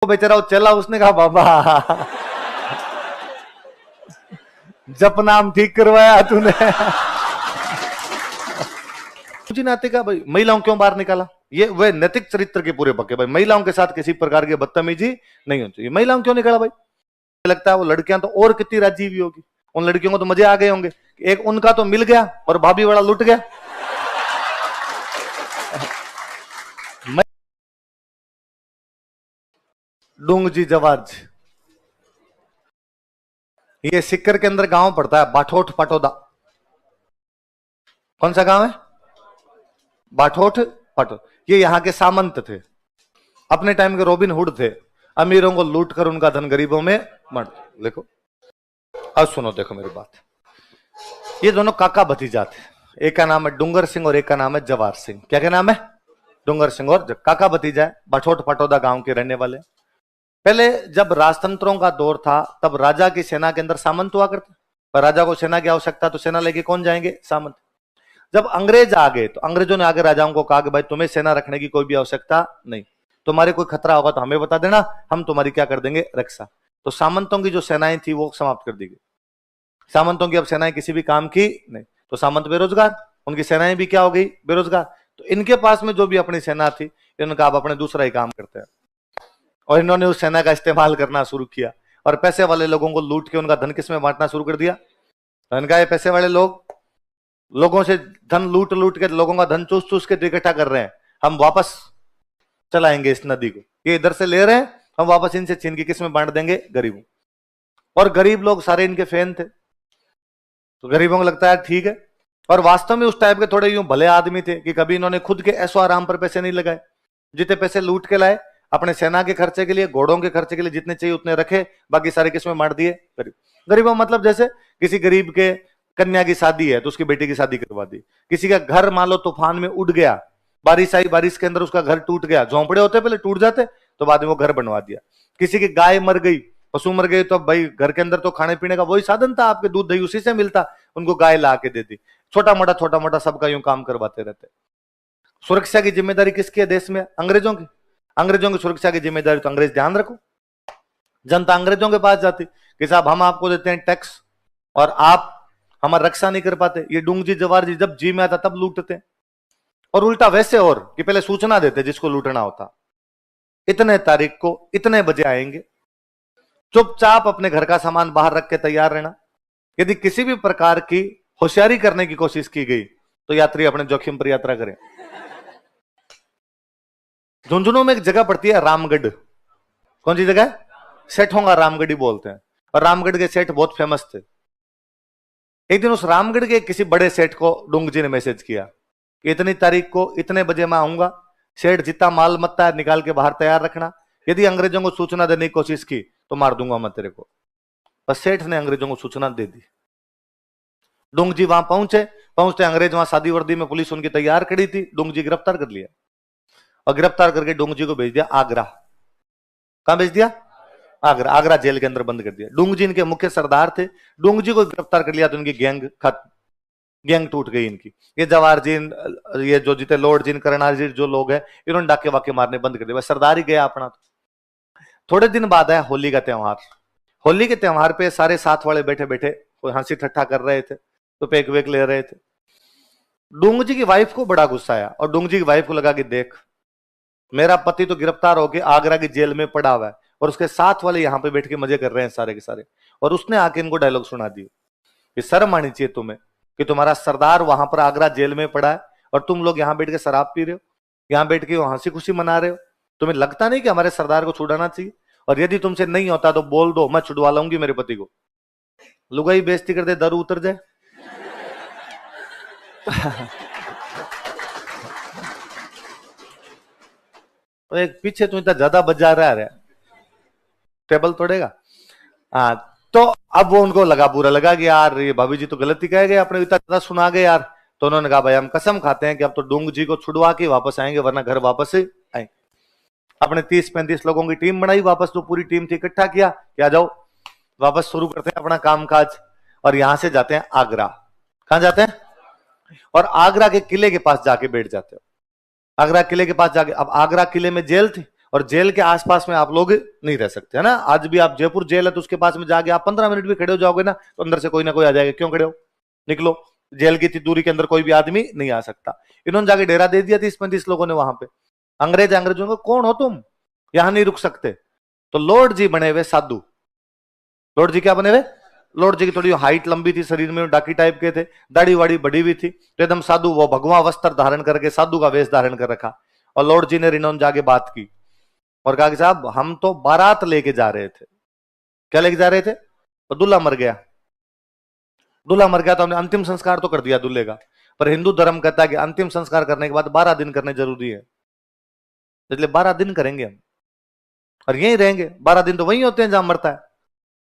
वो बेचारा वो चला, उसने कहा बाबा जप नाम ठीक करवाया तूने। मुझे नाते का भाई महिलाओं क्यों बाहर निकाला, ये वे नैतिक चरित्र के पूरे पक्के भाई, महिलाओं के साथ किसी प्रकार की बदतमीजी नहीं होनी चाहिए। महिलाओं क्यों निकाला भाई, लगता है वो लड़कियां तो और कितनी राजी भी होगी, उन लड़कियों को तो मजे आ गए होंगे, एक उनका तो मिल गया और भाभी वाला लुट गया। डूंगजी जवाज, ये सिक्कर के अंदर गांव पड़ता है, बाठोट पाटोदा। कौन सा गांव है? बाठोट पाटोदा। ये यहां के सामंत थे, अपने टाइम के रॉबिन हुड थे, अमीरों को लूट कर उनका धन गरीबों में बांट। देखो अब सुनो, देखो मेरी बात, ये दोनों काका भतीजा थे, एक का नाम है डूंगर सिंह और एक का नाम है जवार सिंह। क्या क्या नाम है? डूंगर सिंह और काका भतीजा है, बाठोट पाटोदा गांव के रहने वाले। पहले जब राजतंत्रों का दौर था तब राजा की सेना के अंदर सामंत हुआ करते, पर राजा को सेना की आवश्यकता, तो सेना लेके कौन जाएंगे? सामंत। जब अंग्रेज आ गए तो अंग्रेजों ने आगे राजाओं को कहा कि भाई तुम्हें सेना रखने की कोई भी आवश्यकता नहीं, तुम्हारे कोई खतरा होगा तो हमें बता देना, हम तुम्हारी क्या कर देंगे? रक्षा। तो सामंतों की जो सेनाएं थी वो समाप्त कर दी गई, सामंतों की अब सेनाएं किसी भी काम की नहीं, तो सामंत बेरोजगार, उनकी सेनाएं भी क्या हो गई? बेरोजगार। तो इनके पास में जो भी अपनी सेना थी, इन्होंने कहा आप अपने दूसरा ही काम करते हैं, और इन्होंने उस सेना का इस्तेमाल करना शुरू किया और पैसे वाले लोगों को लूट के उनका धन किसमें बांटना शुरू कर दिया? इनका ये पैसे वाले लोग लोगों से धन लूट लूट के, लोगों का धन चूस चूस के इकट्ठा कर रहे हैं, हम वापस चलाएंगे इस नदी को, ये इधर से ले रहे हैं, हम वापस इनसे छीन के किसमें बांट देंगे? गरीबों। और गरीब लोग सारे इनके फैन थे, तो गरीबों को लगता है ठीक है। और वास्तव में उस टाइप के थोड़े यूं भले आदमी थे कि कभी इन्होंने खुद के ऐसो आराम पर पैसे नहीं लगाए, जितने पैसे लूट के लाए अपने सेना के खर्चे के लिए, घोड़ों के खर्चे के लिए जितने चाहिए उतने रखे, बाकी सारे किसमें बांट दिए? गरीब। गरीबों मतलब जैसे किसी गरीब के कन्या की शादी है तो उसकी बेटी की शादी करवा दी, किसी का घर मान लो तूफान में उड़ गया, बारिश आई, बारिश के अंदर उसका घर टूट गया, झोंपड़े होते पहले टूट जाते, तो बाद में वो घर बनवा दिया। किसी की गाय मर गई, पशु मर गए, तो भाई घर के अंदर तो खाने पीने का वही साधन था, आपके दूध दही उसी से मिलता, उनको गाय ला के दे दी। छोटा मोटा सबका यूं काम करवाते रहते। सुरक्षा की जिम्मेदारी किसकी है देश में? अंग्रेजों की। अंग्रेजों की सुरक्षा की जिम्मेदारी तो अंग्रेज ध्यान रखो। जनता अंग्रेजों के पास जाती कि साहब हम आपको देते हैं टैक्स और आप हमारी रक्षा नहीं कर पाते। ये डूंगजी जवार जी जब जी में आता तब लूटते, और उल्टा वैसे और कि पहले सूचना देते जिसको लूटना होता, इतने तारीख को इतने बजे आएंगे, चुपचाप अपने घर का सामान बाहर रख के तैयार रहना, यदि किसी भी प्रकार की होशियारी करने की कोशिश की गई तो यात्री अपने जोखिम पर यात्रा करें। झुंझुनू में एक जगह पड़ती है रामगढ़। कौन सी जगह? सेठों का रामगढ़ी बोलते हैं, और रामगढ़ के सेठ बहुत फेमस थे। एक दिन उस रामगढ़ के किसी बड़े सेठ को डूंगजी ने मैसेज किया कि इतनी तारीख को इतने बजे मैं आऊंगा, सेठ जितना माल मत्ता है निकाल के बाहर तैयार रखना, यदि अंग्रेजों को सूचना देने की कोशिश की तो मार दूंगा मैं तेरे को। बस सेठ ने अंग्रेजों को सूचना दे दी। डूंगजी वहां पहुंचते अंग्रेज वहां सादी वर्दी में, पुलिस उनकी तैयार खड़ी थी, डूंगजी गिरफ्तार कर लिया और गिरफ्तार करके डूंगजी को भेज दिया आगरा। कहां भेज दिया? आगरा। आगरा जेल के अंदर बंद कर दिया। डूंगजी इनके मुख्य सरदार थे, डूंगजी को गिरफ्तार कर लिया तो इनकी गैंग खत्म, गैंग टूट गई इनकी। ये जवाहर जी, ये जो जीते लॉर्ड जी, करनाल जी जो लोग हैं, इन्होंने डाके वाके मारने बंद कर दिया, सरदार ही गया अपना। थोड़े दिन बाद आया होली का त्योहार। होली के त्योहार पे सारे साथ वाले बैठे बैठे कोई हंसी ठट्ठा कर रहे थे, तो पेक वेक ले रहे थे। डूंगजी की वाइफ को बड़ा गुस्सा आया और डूंगजी की वाइफ को लगा कि देख मेरा पति तो गिरफ्तार होकर आगरा की जेल में पड़ा हुआ है और उसके साथ वाले यहां पे बैठ के मजे कर रहे हैं सारे के सारे। और उसने आके इनको डायलॉग सुना दिए कि शर्म आनी चाहिए तुम्हें कि तुम्हारा सरदार वहां पर आगरा जेल में पड़ा है और तुम लोग यहां बैठ के शराब पी रहे हो, यहां बैठ के हंसी खुशी मना रहे हो। तुम्हें लगता नहीं कि हमारे सरदार को छुड़ाना चाहिए? और यदि तुमसे नहीं होता तो बोल दो, मैं छुड़वा लाऊंगी मेरे पति को। लुगाई बेइज्जती कर दे, दर उतर जाए। तो एक पीछे तो इतना ज्यादा बजा रहा है, टेबल तोड़ेगा। हाँ, तो अब वो उनको लगा, बुरा लगा कि यार ये भाभी जी तो गलती कह गए, अपने इतना ज्यादा सुना गए यार। तो उन्होंने कहा भाई हम कसम खाते हैं कि अब तो डूंग जी को छुड़वा के वापस आएंगे, वरना घर वापस आएंगे। अपने 30-35 लोगों की टीम बनाई, वापस तो पूरी टीम थी, इकट्ठा किया कि आ जाओ वापस शुरू करते हैं अपना कामकाज। और यहां से जाते हैं आगरा। कहां जाते हैं? और आगरा के किले के पास जाके बैठ जाते हो। आगरा किले के पास जाके, अब आगरा किले में जेल थी और जेल के आसपास में आप लोग नहीं रह सकते, है ना। आज भी आप जयपुर जेल है तो उसके पास में जाके आप 15 मिनट भी खड़े हो जाओगे ना तो अंदर से कोई ना कोई आ जाएगा, क्यों खड़े हो, निकलो। जेल की इतनी दूरी के अंदर कोई भी आदमी नहीं आ सकता। इन्होंने जाके डेरा दे दिया 30-35 लोगों ने वहां पे। अंग्रेजों को, कौन हो तुम, यहां नहीं रुक सकते। तो लॉर्ड जी बने हुए साधु। लॉर्ड जी क्या बने हुए, लॉर्ड जी की थोड़ी हाइट लंबी थी, शरीर में डाकी टाइप के थे, दाढ़ी वाड़ी बड़ी हुई थी, तो एकदम साधु, वो भगवा वस्त्र धारण करके साधु का वेश धारण कर रखा। और लॉर्ड जी ने रिनोन जाके बात की और कहा कि साहब हम तो बारात लेके जा रहे थे। क्या लेके जा रहे थे, तो दूल्हा मर गया। दूल्हा मर गया तो हमने अंतिम संस्कार तो कर दिया दूल्हे का, पर हिंदू धर्म कहता है कि अंतिम संस्कार करने के बाद 12 दिन करने जरूरी है, इसलिए 12 दिन करेंगे हम और यहीं रहेंगे। 12 दिन तो वहीं होते हैं जहां मरता है,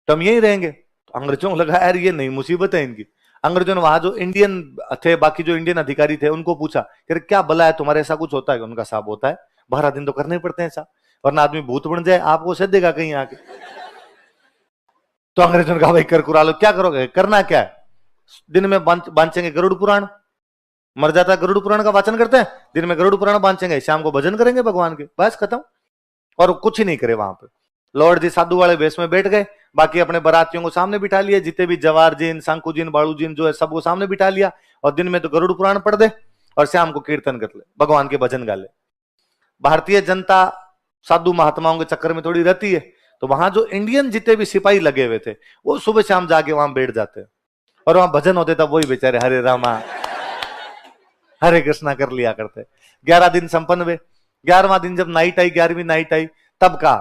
तो हम यहीं रहेंगे। तो अंग्रेजों को लगा यार ये नई मुसीबत है इनकी। अंग्रेजों ने वहां जो इंडियन थे, बाकी जो इंडियन अधिकारी थे, उनको पूछा कि क्या भला है तुम्हारे, ऐसा कुछ होता है? उनका साहब होता है, 12 दिन तो करने ही पड़ते हैं साहब, वरना आदमी भूत बन जाए, आपको सदेगा कहीं आके। तो अंग्रेजों ने कहा भाई कर कुरा लो, क्या करोगे, करना क्या है? दिन में बांचेंगे गरुड़ पुराण, मर जाता है गरुड़ पुराण का वाचन करते हैं, दिन में गरुड़ पुराण बांचेंगे, शाम को भजन करेंगे भगवान के, बस खत्म। और कुछ ही नहीं करे वहां पे। लॉर्ड जी साधु वाले वेश में बैठ गए, बाकी अपने बारातियों को सामने बिठा लिया, जितने भी जवार जिन, शंकु जिन, बाड़ू जिन जो है सबको सामने बिठा लिया, और दिन में तो गरुड़ पुराण पढ़ दे और शाम को कीर्तन कर ले, भगवान के भजन गा ले। भारतीय जनता साधु महात्माओं के चक्कर में थोड़ी रहती है, तो वहां जो इंडियन जितने भी सिपाही लगे हुए थे वो सुबह शाम जाके वहां बैठ जाते और वहां भजन होते, तब वही बेचारे हरे रामा हरे कृष्णा कर लिया करते। 11 दिन संपन्न हुए। 11वां दिन जब नाइट आई, 11वीं नाइट आई, तब का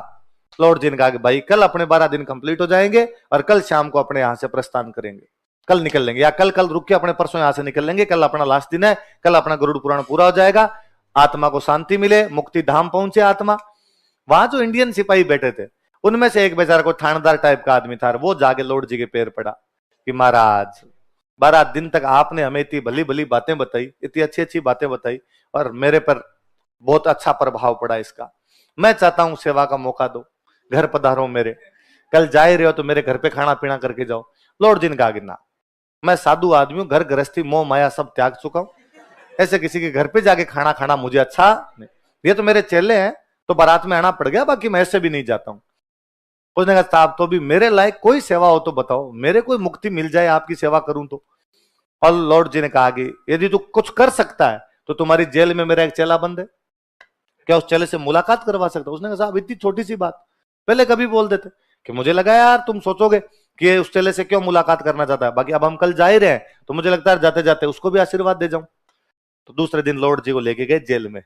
लॉर्ड जी ने कहा कि भाई कल अपने 12 दिन कंप्लीट हो जाएंगे और कल शाम को अपने यहां से प्रस्थान करेंगे, कल निकल लेंगे, या कल रुक के अपने परसों यहां से निकल लेंगे, कल अपना लास्ट दिन है, कल अपना गरुड़ पुराण पूरा हो जाएगा, आत्मा को शांति मिले, मुक्ति धाम पहुंचे आत्मा। वहां जो इंडियन सिपाही बैठे थे उनमें से एक बेचारा कोई थानेदार टाइप का आदमी था, वो जाके लॉर्ड जी के पैर पड़ा कि महाराज 12 दिन तक आपने हमें इतनी भली भली बातें बताई, इतनी अच्छी अच्छी बातें बताई, और मेरे पर बहुत अच्छा प्रभाव पड़ा इसका। मैं चाहता हूं सेवा का मौका दो, घर पधारो मेरे, कल जा रहे हो तो मेरे घर पे खाना पीना करके जाओ। लॉर्ड जी ने कहा कि ना, मैं साधु आदमी हूं, घर गृहस्थी मोह माया सब त्याग चुका हूं, ऐसे किसी के घर पे जाके खाना खाना मुझे अच्छा नहीं। ये तो मेरे चेले हैं तो बारात में आना पड़ गया, बाकी मैं ऐसे भी नहीं जाता हूं। उसने कहा साहब तो भी मेरे लायक कोई सेवा हो तो बताओ, मेरे कोई मुक्ति मिल जाए आपकी सेवा करूं तो। और लॉर्ड जी ने कहा कि यदि तू कुछ कर सकता है तो तुम्हारी जेल में मेरा एक चेला बंद है, क्या उस चेले से मुलाकात करवा सकता? उसने कहा साहब इतनी छोटी सी बात पहले कभी बोल देते, कि मुझे लगा यार तुम सोचोगे कि उस चेले से क्यों मुलाकात करना चाहता है, बाकी अब हम कल जा ही रहे हैं तो मुझे लगता है जाते जाते उसको भी आशीर्वाद दे जाऊं। तो दूसरे दिन लॉर्ड जी को लेके गए जेल में।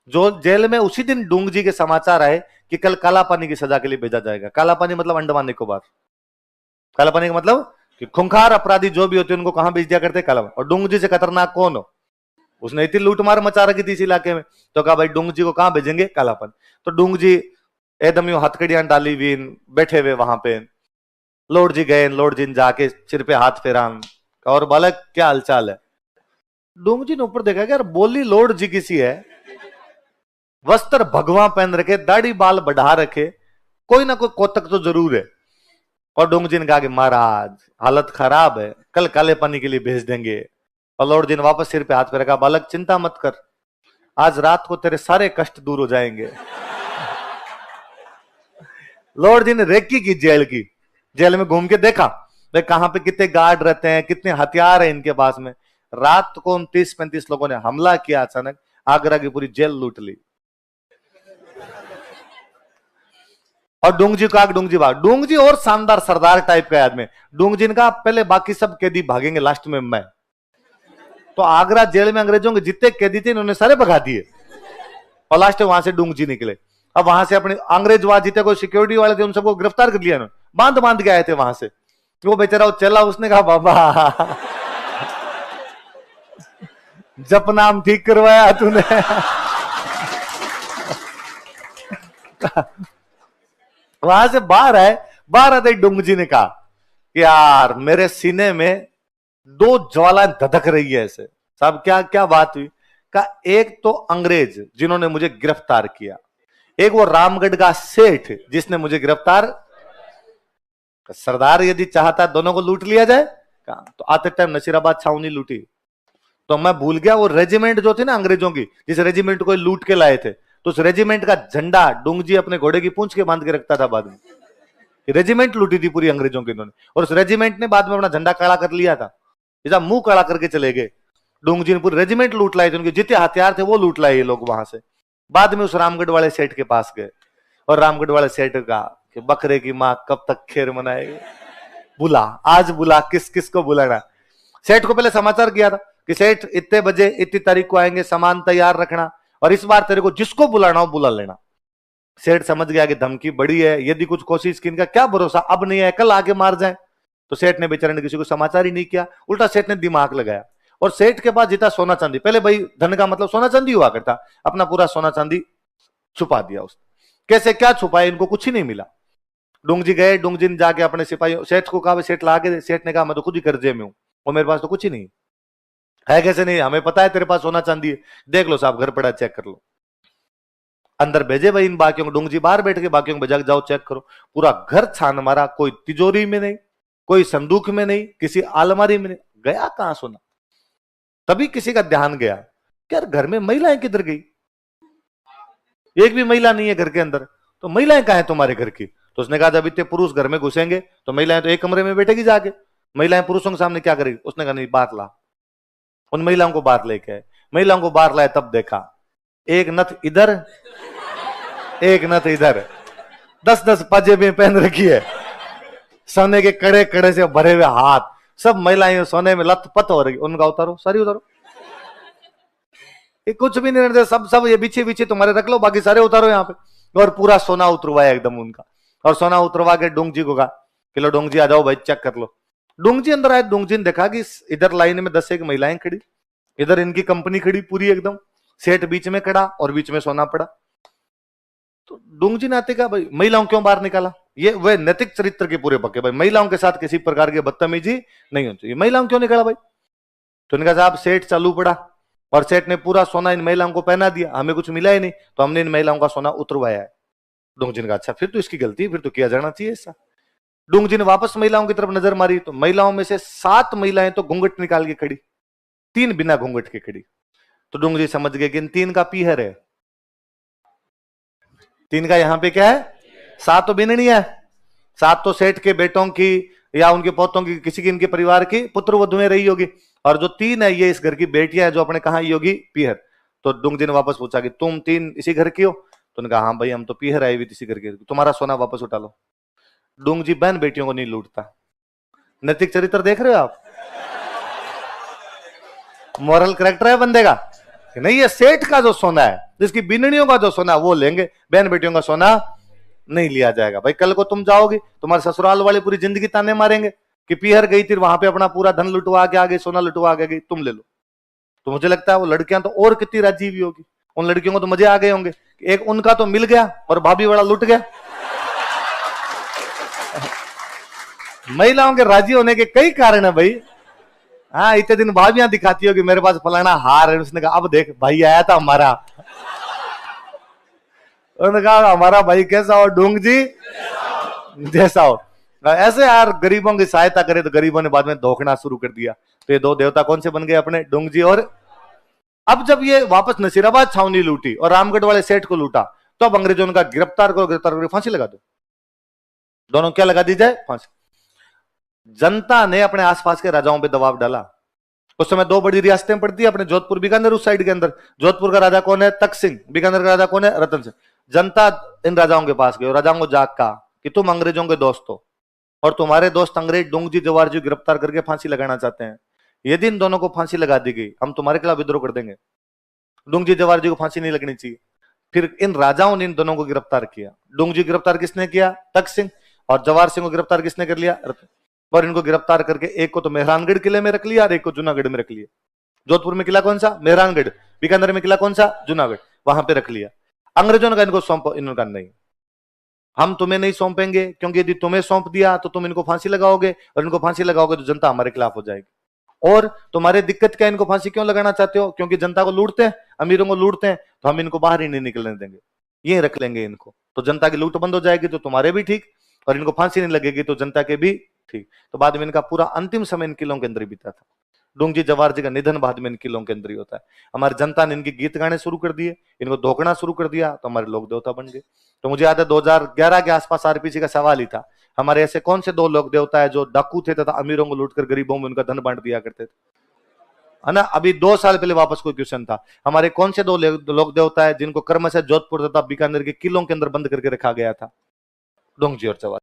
जो जेल में उसी दिन डूंग जी के समाचार आए कि कल काला पानी की सजा के लिए भेजा जाएगा। काला पानी मतलब अंडमान निकोबार। काला पानी का मतलब कि खूंखार अपराधी जो भी होते उनको कहां भेज दिया करते, काला। और डूंग जी से खतरनाक कौन हो, उसने इतनी लूटमार मचा रखी थी इस इलाके में, तो कहा भाई डूंग जी को कहां भेजेंगे, कालापन। तो डूंग जी एकदम यूं हथकड़ियां डाली हुई बैठे हुए वहां पे। लॉर्ड जी गए, लॉर्ड जी ने जाके सिर पे हाथ फेरान, और बालक क्या हालचाल है? डूंग जी ने ऊपर देखा कि यार बोली लॉर्ड जी किसी है, वस्त्र भगवा पहन रखे, दाढ़ी बाल बढ़ा रखे, कोई ना कोई कोतक तो जरूर है। और डूंग जी ने कहा कि महाराज हालत खराब है, कल काले पानी के लिए भेज देंगे। और लॉर्ड जी ने वापस सिर पे हाथ पे रखा, बालक चिंता मत कर, आज रात को तेरे सारे कष्ट दूर हो जाएंगे। लॉर्ड जी ने रेकी की जेल की, जेल में घूम के देखा भाई कहां पे कितने गार्ड रहते हैं, कितने हथियार है इनके पास में। रात को 30-35 लोगों ने हमला किया, अचानक आगरा की पूरी जेल लूट ली। और डूंग जी का डूंग जी भाग, डूंग जी और शानदार सरदार टाइप का आदमी। डूंग जी ने कहा पहले बाकी सब कैदी भागेंगे, लास्ट में मैं। तो आगरा जेल में अंग्रेजों के जितने कैदी थे इन्होंने सारे भगा दिए, और लास्ट में वहां से डूंग जी निकले। अब वहां से अपने अंग्रेज वहां जितने कोई सिक्योरिटी वाले थे उन सबको गिरफ्तार कर लिया इन्होंने, बांध बांध के आए थे वहां से। वो बेचारा वो चला, उसने कहा बाबा जप नाम ठीक करवाया तूने। वहां से बाहर आए, बाहर आते डूंग जी ने कहा कि यार मेरे सीने में 2 ज्वाला धधक रही है ऐसे। साहब क्या क्या बात हुई? का एक तो अंग्रेज जिन्होंने मुझे गिरफ्तार किया, एक वो रामगढ़ का सेठ जिसने मुझे गिरफ्तार। सरदार यदि चाहता दोनों को लूट लिया जाए, तो आते टाइम नसीराबाद छावनी लूटी। तो मैं भूल गया वो रेजिमेंट जो थी ना अंग्रेजों की, जिस रेजिमेंट को लूट के लाए थे, तो उस रेजिमेंट का झंडा डोंगजी अपने घोड़े की पूंछ के बांध के रखता था बाद में। रेजिमेंट लूटी थी पूरी अंग्रेजों की इन्होंने, और उस रेजिमेंट ने बाद में अपना झंडा काला कर लिया था। जैसा मुंह काला करके चले गए, डोंगजी ने पूरी रेजिमेंट लूट लाई थी, उनके जितने हथियार थे वो लूट लाए ये लोग वहां से। बाद में उस रामगढ़ वाले सेठ के पास गए और रामगढ़ वाले सेठ का कि बकरे की माँ कब तक खैर मनाएगी, बुला आज बुला, किस किस को बुलाना। सेठ को पहले समाचार किया था कि सेठ इतने बजे इतनी तारीख को आएंगे, सामान तैयार रखना, और इस बार तेरे को जिसको बुलाना हो बुला लेना। सेठ समझ गया कि धमकी बड़ी है, यदि कुछ कोशिश की इनका क्या भरोसा, अब नहीं है कल आगे मार जाए। तो सेठ ने बेचारे ने किसी को समाचार ही नहीं किया, उल्टा सेठ ने दिमाग लगाया। और सेठ के पास जितना सोना चांदी, पहले भाई धन का मतलब सोना चांदी हुआ करता, अपना पूरा सोना चांदी छुपा दिया उसने। कैसे क्या छुपाया, इनको कुछ ही नहीं मिला। डोंगजी गए, डोंगजी ने जाके अपने सिपाही सेठ को कहा, सेठ ला के। सेठ ने कहा मैं तो खुद ही कर्जे में हूं और मेरे पास तो कुछ ही नहीं है। कैसे नहीं, हमें पता है तेरे पास सोना चांदी है, देख लो साहब घर पड़ा, चेक कर लो। अंदर भेजे भाई इन बाकियों को, डोंगजी बाहर बैठ के बाकियों को भेजा, जाओ चेक करो। पूरा घर छान मारा, कोई तिजोरी में नहीं, कोई संदूक में नहीं, किसी अलमारी में नहीं, गया कहां सोना। तभी किसी का ध्यान गया कि यार घर में महिलाएं किधर गई, एक भी महिला नहीं है घर के अंदर, तो महिलाएं कहां है तुम्हारे घर की। तो उसने कहा जब इतने पुरुष घर में घुसेंगे तो महिलाएं तो एक कमरे में बैठेगी जाके, महिलाएं पुरुषों के सामने क्या करेगी। उसने कहा नहीं बात ला, उन महिलाओं को बाहर लेके आए, महिलाओं को बाहर लाए, तब देखा एक नथ इधर एक नथ इधर, 10-10 पाजेबें पहन रखी है, सोने के कड़े कड़े से भरे हुए हाथ, सब महिलाएं सोने में लथपथ हो रही। उनका उतारो, सारी उतारो, ये कुछ भी नहीं रहते, सब ये बीचे बीचे तुम्हारे रख लो, बाकी सारे उतारो यहाँ पे। और पूरा सोना उतरवाया एकदम उनका, और सोना उतरवा के डोंगजी को कहा कि लो डोंगजी आ जाओ भाई चेक कर लो। डोंगजी अंदर आए, डोंगजी ने देखा कि इधर लाइन में 10 एक महिलाएं खड़ी, इधर इनकी कंपनी खड़ी पूरी एकदम, सेठ बीच में खड़ा और बीच में सोना पड़ा। तो डोंगजी ने आते कहा भाई महिलाओं क्यों बाहर निकाला, ये वे नैतिक चरित्र के पूरे पक्के, भाई महिलाओं के साथ किसी प्रकार की बदतमीजी नहीं होती, ये महिलाओं क्यों निकाला भाई। तो उन्होंने कहा साहब सेठ चालू पड़ा और सेठ ने पूरा सोना इन महिलाओं को पहना दिया, हमें कुछ मिला ही नहीं, तो हमने इन महिलाओं का सोना उतरवाया है। डोंगजी ने कहा अच्छा फिर तो इसकी गलती, फिर तो किया जाना चाहिए ऐसा। डोंगजी ने वापस महिलाओं की तरफ नजर मारी, तो महिलाओं में से 7 महिलाएं तो घूंघट निकाल के खड़ी, 3 बिना घूंघट के खड़ी। तो डोंगजी समझ गए कि इन 3 का पीहर है, 3 का यहां पे क्या है, 7 तो बिननी है, 7 तो सेठ के बेटों की या उनके पोतों की, किसी की इनके परिवार की पुत्र वधुएं रही होगी, और जो 3 है ये इस घर की बेटियां है जो अपने कहा योगी पीहर। तो डोंगजी ने वापस पूछा कि तुम 3 इसी घर की हो। तो उन्होंने कहा हाँ भाई हम तो पीहर आए हुए इसी घर के, तुम्हारा सोना वापस उठा लो। डोंगजी बहन बेटियों को नहीं लूटता। नैतिक चरित्र देख रहे हो आप, मॉरल कैरेक्टर है बंदे का। नहीं ये सेठ का जो सोना है, जिसकी बिननियों का जो सोना वो लेंगे, बहन बेटियों का सोना नहीं लिया जाएगा। भाई कल को तुम जाओगे, तुम्हारे ससुराल वाले पूरी जिंदगी ताने मारेंगे कि पीहर गई थी वहां पे अपना पूरा धन लुटवा के आ गई, सोना लुटवा के गई, तुम ले लो। तो मुझे लगता है वो लड़कियां तो और कितनी राजी हुई होगी, उन लड़कियों को तो मजे आ गए होंगे, एक उनका तो मिल गया और भाभी वाला लुट गया। महिलाओं के राजी होने के कई कारण है भाई। हाँ इतने दिन भाभियां दिखाती हो कि मेरे पास फलाना हार है, उसने कहा अब देख भाई आया था हमारा, उन्होंने कहा हमारा भाई कैसा हो, डोंगजी जैसा हो। ऐसे यार गरीबों की सहायता करे तो गरीबों ने बाद में धोखना शुरू कर दिया। तो ये 2 देवता कौन से बन गए अपने, डोंगजी और। अब जब ये वापस नसीराबाद छावनी लूटी और रामगढ़ वाले सेठ को लूटा, तो अब अंग्रेजों ने कहा गिरफ्तार करो, गिरफ्तार करके फांसी लगा दो। दोनों क्या लगा दी जाए, फांसी। जनता ने अपने आसपास के राजाओं पे दबाव डाला। उस समय 2 बड़ी रियासतें पड़ती है अपने, जोधपुर बीकानेर उस साइड के अंदर। जोधपुर का राजा कौन है, तख्त सिंह, बीकानेर का राजा कौन है, रतन सिंह। जनता इन राजाओं के पास गई और राजाओं को जाग कहा कि तुम अंग्रेजों के दोस्त हो और तुम्हारे दोस्त अंग्रेज डोंगजी जवारजी गिरफ्तार करके फांसी लगाना चाहते हैं, यदि इन दोनों को फांसी लगा दी गई हम तुम्हारे खिलाफ विद्रोह कर देंगे, डोंगजी जवारजी को फांसी नहीं लगनी चाहिए। फिर इन राजाओं ने इन दोनों को गिरफ्तार किया। डोंगजी गिरफ्तार किसने किया, तख्त सिंह, और जवाहर सिंह को गिरफ्तार किसने कर लिया, रतन। और इनको गिरफ्तार करके एक को तो मेहरानगढ़ किले में रख लिया और एक को जूनागढ़ में रख लिया। जोधपुर में किला कौन सा, मेहरानगढ़। बीकानेर में किला कौन सा, जूनागढ़। वहां पे रख लिया। अंग्रेजों ने कहा इनको सौंपो, इन्होंने कहा नहीं हम तुम्हें नहीं सौंपेंगे, क्योंकि यदि तुम्हें सौंप दिया तो तुम इनको फांसी लगाओगे और इनको फांसी लगाओगे तो जनता हमारे खिलाफ हो जाएगी। और तुम्हारे दिक्कत क्या, इनको फांसी क्यों लगाना चाहते हो, क्योंकि जनता को लूटते हैं, अमीरों को लूटते हैं, तो हम इनको बाहर ही नहीं निकलने देंगे, ये रख लेंगे इनको, तो जनता की लूट बंद हो जाएगी, तो तुम्हारे भी ठीक, और इनको फांसी नहीं लगेगी तो जनता के भी ठीक। तो बाद में इनका पूरा अंतिम समय इन किलों के अंदर ही बीता था। डोंगजी जवाहर जी का निधन बाद में इन किलों के अंदर ही होता है। हमारी जनता ने इनके गीत गाने शुरू कर दिए, इनको धोखना शुरू कर दिया, तो हमारे लोक देवता बन गए। तो मुझे याद है 2011 के आसपास आरपीसी का सवाल ही था, हमारे ऐसे कौन से दो लोक देवता है जो डाकू थे तथा अमीरों को लूटकर गरीबों में उनका धन बांट दिया करते थे, है ना। अभी 2 साल पहले वापस कोई क्वेश्चन था, हमारे कौन से दो लोक देवता है जिनको कर्म से जोधपुर तथा बीकानेर के किलों के अंदर बंद करके रखा गया था, डोंगजी और जवाहर।